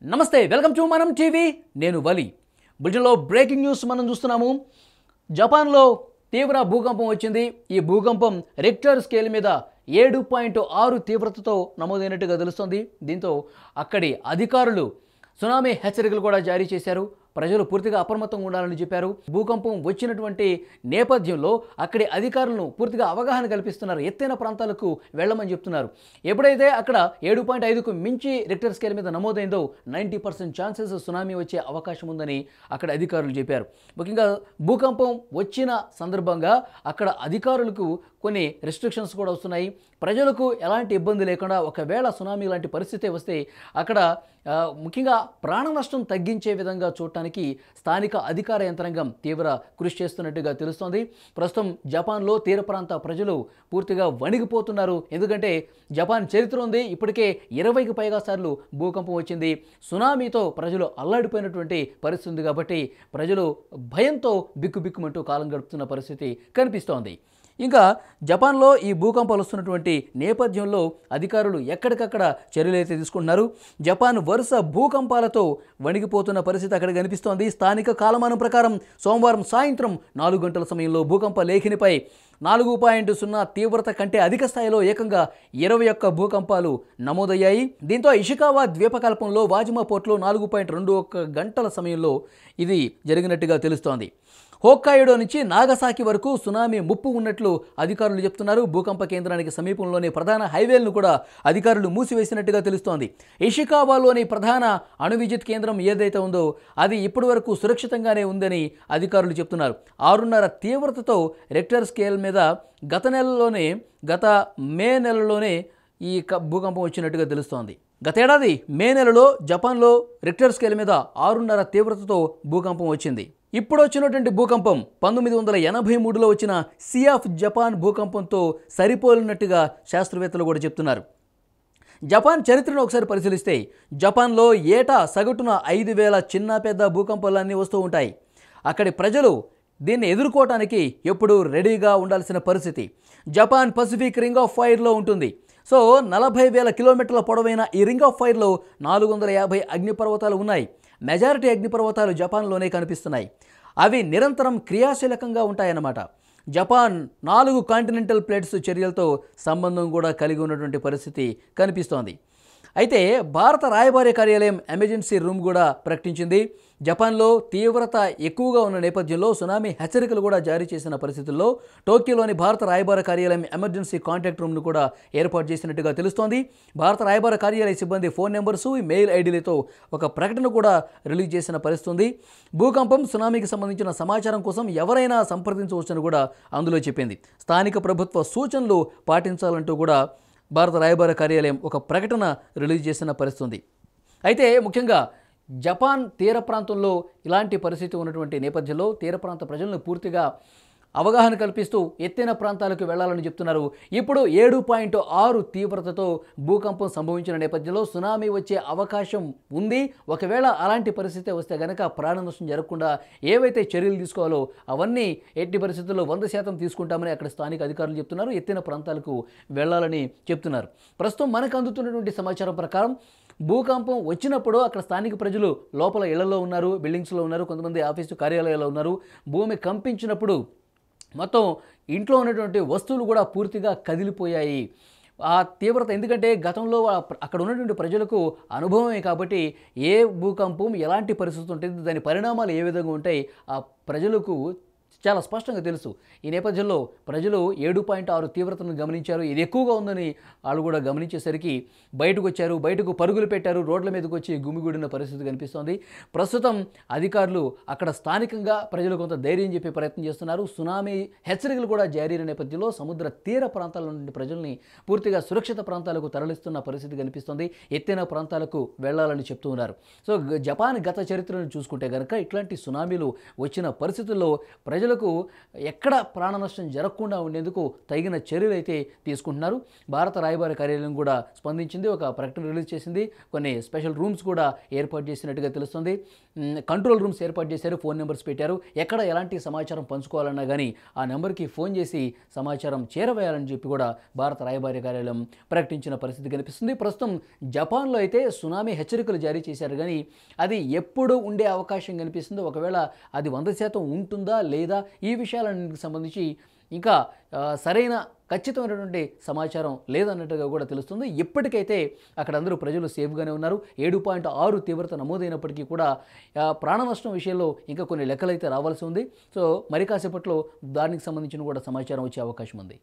నమస్తే welcome to మనం TV నేను వలి బులెటిన్లో బ్రేకింగ్ న్యూస్ మనం చూస్తున్నాము. జపాన్లో తీవ్ర భూకంపం వచ్చింది. ఈ భూకంపం రిక్టర్ స్కేల్ మీద 7.6 తీవ్రతతో నమోదైనట్టుగా తెలుస్తోంది. దీంతో అక్కడి అధికారులు సునామీ హెచ్చరికలు కూడా జారీ చేశారు. ప్రజలు పూర్తిగా అప్రమత్తంగా ఉండాలని చెప్పారు. భూకంపం వచ్చినటువంటి నేపథ్యంలో అక్కడి అధికారులను పూర్తిగా అవగాహన కల్పిస్తున్నారు. ఎత్తైన ప్రాంతాలకు వెళ్ళమని చెప్తున్నారు. ఎప్పుడైతే అక్కడ 7.5కు మించి రిక్టర్ స్కేల్ మీద నమోదైందో 90% ఛాన్సెస్ సునామీ వచ్చే అవకాశం ఉందని అక్కడ అధికారులు చెప్పారు. ముఖ్యంగా భూకంపం వచ్చిన సందర్భంగా అక్కడ అధికారులకు కొన్ని రెస్ట్రిక్షన్స్ కూడా వస్తున్నాయి. ప్రజలకు ఎలాంటి ఇబ్బంది లేకుండా ఒకవేళ సునామీ లాంటి పరిస్థితి వస్తే అక్కడ ముఖ్యంగా ప్రాణ నష్టం తగ్గించే విధంగా చూడటానికి స్థానిక అధికార యంత్రాంగం తీవ్ర కృషి చేస్తున్నట్టుగా తెలుస్తోంది. ప్రస్తుతం జపాన్లో తీర ప్రాంత ప్రజలు పూర్తిగా వణిగిపోతున్నారు. ఎందుకంటే జపాన్ చరిత్ర ఉంది. ఇప్పటికే 20కి పైగా సార్లు భూకంపం వచ్చింది. సునామీతో ప్రజలు అల్లాడిపోయినటువంటి పరిస్థితి ఉంది. కాబట్టి ప్రజలు భయంతో బిక్కుబిక్కుమంటూ కాలం గడుపుతున్న పరిస్థితి కనిపిస్తోంది. ఇంకా జపాన్లో ఈ భూకంపాలు వస్తున్నటువంటి నేపథ్యంలో అధికారులు ఎక్కడికక్కడ చర్యలు అయితే తీసుకుంటున్నారు. జపాన్ వరుస భూకంపాలతో వణిగిపోతున్న పరిస్థితి అక్కడ కనిపిస్తోంది. స్థానిక కాలమానం ప్రకారం సోమవారం సాయంత్రం 4 గంటల సమయంలో భూకంప లేఖినిపై 4.0 తీవ్రత కంటే అధిక స్థాయిలో ఏకంగా 21 భూకంపాలు నమోదయ్యాయి. దీంతో ఇషికావా ద్వీపకల్పంలో వాజిమా పోర్ట్లో 4.21 గంటల సమయంలో ఇది జరిగినట్టుగా తెలుస్తోంది. హోక్కాయిడో నుంచి నాగసాకి వరకు సునామీ ముప్పు ఉన్నట్లు అధికారులు చెప్తున్నారు. భూకంప కేంద్రానికి సమీపంలోని ప్రధాన హైవేలను కూడా అధికారులు మూసివేసినట్టుగా తెలుస్తోంది. ఇషికావాలోని ప్రధాన అణు విద్యుత్ కేంద్రం ఏదైతే ఉందో అది ఇప్పటి వరకు సురక్షితంగానే ఉందని అధికారులు చెప్తున్నారు. 6.5 తీవ్రతతో రిక్టర్ స్కేల్ మీద గత మే నెలలోనే ఈ భూకంపం వచ్చినట్టుగా తెలుస్తోంది. గతేడాది మే నెలలో జపాన్లో రిక్టర్ స్కేల్ మీద 6.5 తీవ్రతతో భూకంపం వచ్చింది. ఇప్పుడు వచ్చినటువంటి భూకంపం 1983లో వచ్చిన సీ ఆఫ్ జపాన్ భూకంపంతో సరిపోలినట్టుగా శాస్త్రవేత్తలు కూడా చెప్తున్నారు. జపాన్ చరిత్రను ఒకసారి పరిశీలిస్తే జపాన్లో ఏటా సగటున 5,000 చిన్న పెద్ద భూకంపాలన్నీ వస్తూ ఉంటాయి. అక్కడి ప్రజలు దీన్ని ఎదుర్కోవటానికి ఎప్పుడూ రెడీగా ఉండాల్సిన పరిస్థితి. జపాన్ పసిఫిక్ రింగ్ ఆఫ్ ఫైర్లో ఉంటుంది. సో 40,000 కిలోమీటర్ల పొడవైన ఈ రింగ్ ఆఫ్ ఫైర్లో 450 అగ్నిపర్వతాలు ఉన్నాయి. మెజారిటీ అగ్నిపర్వతాలు జపాన్లోనే కనిపిస్తున్నాయి. అవి నిరంతరం క్రియాశీలకంగా ఉంటాయన్నమాట. జపాన్ 4 కాంటినెంటల్ ప్లేట్స్ చర్యలతో సంబంధం కూడా కలిగి ఉన్నటువంటి పరిస్థితి కనిపిస్తోంది. అయితే భారత రాయబార కార్యాలయం ఎమర్జెన్సీ రూమ్ కూడా ప్రకటించింది. జపాన్లో తీవ్రత ఎక్కువగా ఉన్న నేపథ్యంలో సునామీ హెచ్చరికలు కూడా జారీ చేసిన పరిస్థితుల్లో టోక్యోలోని భారత రాయబార కార్యాలయం ఎమర్జెన్సీ కాంటాక్ట్ రూమ్ను కూడా ఏర్పాటు చేసినట్టుగా తెలుస్తోంది. భారత రాయబార కార్యాలయ సిబ్బంది ఫోన్ నెంబర్సు, మెయిల్ ఐడీలతో ఒక ప్రకటన కూడా రిలీజ్ చేసిన పరిస్థితి ఉంది. భూకంపం, సునామీకి సంబంధించిన సమాచారం కోసం ఎవరైనా సంప్రదించవచ్చని కూడా అందులో చెప్పింది. స్థానిక ప్రభుత్వ సూచనలు పాటించాలంటూ కూడా భారత రాయబార కార్యాలయం ఒక ప్రకటన రిలీజ్ చేసిన పరిస్థితి ఉంది. అయితే ముఖ్యంగా జపాన్ తీర ప్రాంతంలో ఇలాంటి పరిస్థితి ఉన్నటువంటి నేపథ్యంలో తీర ప్రాంత ప్రజలను పూర్తిగా అవగాహన కల్పిస్తూ ఎత్తైన ప్రాంతాలకు వెళ్లాలని చెప్తున్నారు. ఇప్పుడు 7.6 తీవ్రతతో భూకంపం సంభవించిన నేపథ్యంలో సునామీ వచ్చే అవకాశం ఉంది. ఒకవేళ అలాంటి పరిస్థితి వస్తే కనుక ప్రాణ నష్టం జరగకుండా ఏవైతే చర్యలు తీసుకోవాలో అవన్నీ ఎట్టి పరిస్థితుల్లో 100% తీసుకుంటామని అక్కడ స్థానిక అధికారులు చెప్తున్నారు. ఎత్తైన ప్రాంతాలకు వెళ్లాలని చెప్తున్నారు. ప్రస్తుతం మనకు అందుతున్నటువంటి సమాచారం ప్రకారం భూకంపం వచ్చినప్పుడు అక్కడ స్థానిక ప్రజలు లోపల ఇళ్లలో ఉన్నారు, బిల్డింగ్స్లో ఉన్నారు, కొంతమంది ఆఫీసు కార్యాలయాల్లో ఉన్నారు. భూమి కంపించినప్పుడు మొత్తం ఇంట్లో ఉన్నటువంటి వస్తువులు కూడా పూర్తిగా కదిలిపోయాయి. ఆ తీవ్రత ఎందుకంటే గతంలో అక్కడ ఉన్నటువంటి ప్రజలకు అనుభవమే కాబట్టి ఏ భూకంపం ఎలాంటి పరిస్థితి ఉంటుంది, దాని పరిణామాలు ఏ విధంగా ఉంటాయి ఆ ప్రజలకు చాలా స్పష్టంగా తెలుసు. ఈ నేపథ్యంలో ప్రజలు 7.6 తీవ్రతను గమనించారు. ఇది ఎక్కువగా ఉందని వాళ్ళు కూడా గమనించేసరికి బయటకు పరుగులు పెట్టారు. రోడ్ల మీదకి వచ్చి గుమిగూడిన పరిస్థితి కనిపిస్తోంది. ప్రస్తుతం అధికారులు అక్కడ స్థానికంగా ప్రజలు కొంత ధైర్యం చెప్పే ప్రయత్నం చేస్తున్నారు. సునామీ హెచ్చరికలు కూడా జారీ అయిన నేపథ్యంలో సముద్ర తీర ప్రాంతాల నుండి ప్రజల్ని పూర్తిగా సురక్షిత ప్రాంతాలకు తరలిస్తున్న పరిస్థితి కనిపిస్తోంది. ఎత్తైన ప్రాంతాలకు వెళ్లాలని చెప్తూ ఉన్నారు. సో జపాన్ గత చరిత్రను చూసుకుంటే కనుక ఇట్లాంటి సునామీలు వచ్చిన పరిస్థితుల్లో ప్రజలు ప్రజలకు ఎక్కడ ప్రాణ నష్టం జరగకుండా ఉండేందుకు తగిన చర్యలు అయితే తీసుకుంటున్నారు. భారత రాయబార కార్యాలయం కూడా స్పందించింది, ఒక ప్రకటన రిలీజ్ చేసింది. కొన్ని స్పెషల్ రూమ్స్ కూడా ఏర్పాటు చేసినట్టుగా తెలుస్తుంది. కంట్రోల్ రూమ్స్ ఏర్పాటు చేశారు, ఫోన్ నెంబర్స్ పెట్టారు. ఎక్కడ ఎలాంటి సమాచారం పంచుకోవాలన్నా కానీ ఆ నెంబర్కి ఫోన్ చేసి సమాచారం చేరవేయాలని చెప్పి కూడా భారత రాయబార కార్యాలయం ప్రకటించిన పరిస్థితి కనిపిస్తుంది. ప్రస్తుతం జపాన్లో అయితే సునామీ హెచ్చరికలు జారీ చేశారు, కానీ అది ఎప్పుడు ఉండే అవకాశం కనిపిస్తుందో, ఒకవేళ అది 100% ఉంటుందా లేదా, ఈ విషయాలన్నిటికి సంబంధించి ఇంకా సరైన ఖచ్చితమైనటువంటి సమాచారం లేదన్నట్టుగా కూడా తెలుస్తుంది. ఇప్పటికైతే అక్కడ అందరూ ప్రజలు సేఫ్గానే ఉన్నారు. 7.6 తీవ్రత నమోదైనప్పటికీ కూడా ప్రాణ నష్టం విషయంలో ఇంకా కొన్ని లెక్కలైతే రావాల్సి ఉంది. సో మరి కాసేపట్లో దానికి సంబంధించిన కూడా సమాచారం వచ్చే అవకాశం ఉంది.